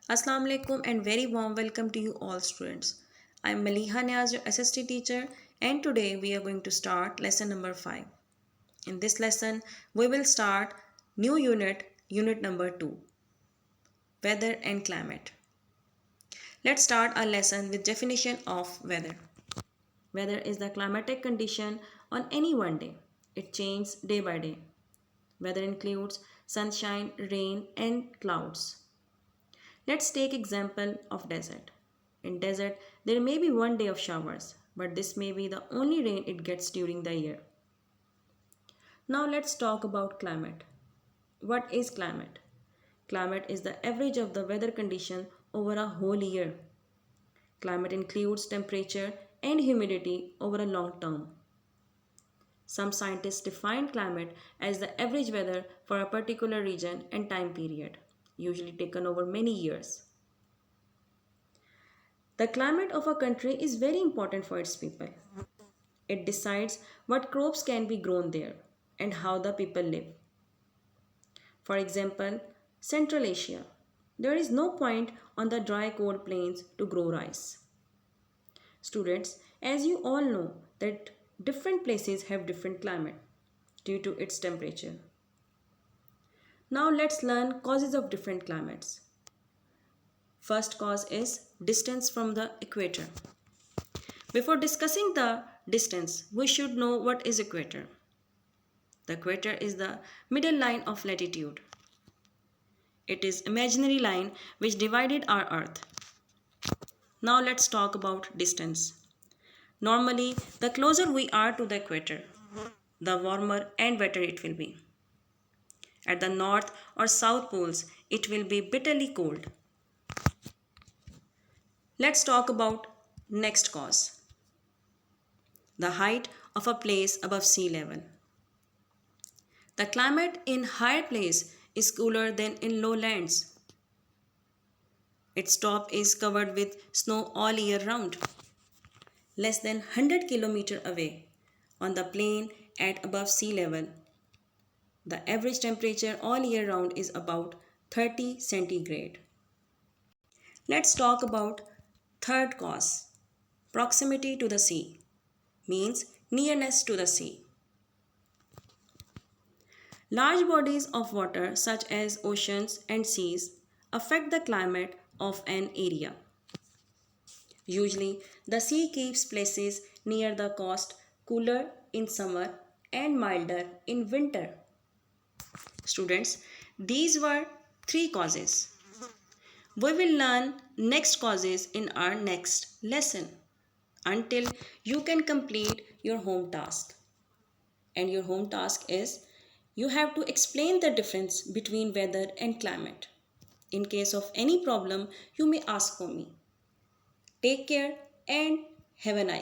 Assalamu alaikum and very warm welcome to you all students. I am Maliha Niaz, your SST teacher, and today we are going to start lesson number 5. In this lesson, we will start new unit number 2, weather and climate. Let's start our lesson with definition of weather. Weather is the climatic condition on any one day. It changes day by day. Weather includes sunshine, rain and clouds. Let's take example of desert. In desert, there may be one day of showers, but this may be the only rain it gets during the year. Now let's talk about climate. What is climate? Climate is the average of the weather condition over a whole year. Climate includes temperature and humidity over a long term. Some scientists define climate as the average weather for a particular region and time period, usually taken over many years. The climate of a country is very important for its people. It decides what crops can be grown there and how the people live. For example, Central Asia. There is no point on the dry cold plains to grow rice. Students, as you all know that different places have different climate due to its temperature. Now let's learn causes of different climates. First cause is distance from the equator. Before discussing the distance, we should know what is equator. The equator is the middle line of latitude. It is imaginary line which divided our earth. Now let's talk about distance. Normally, the closer we are to the equator, the warmer and wetter it will be. At the north or south poles, it will be bitterly cold. Let's talk about next cause. The height of a place above sea level. The climate in higher place is cooler than in lowlands. Its top is covered with snow all year round. Less than 100 km away, on the plain at above sea level, the average temperature all year round is about 30 centigrade. Let's talk about third cause. Proximity to the sea means nearness to the sea. Large bodies of water such as oceans and seas affect the climate of an area. Usually, the sea keeps places near the coast cooler in summer and milder in winter. Students, these were 3 causes. We will learn next causes in our next lesson until you can complete your home task. And your home task is you have to explain the difference between weather and climate. In case of any problem, you may ask for me. Take care and have a nice day.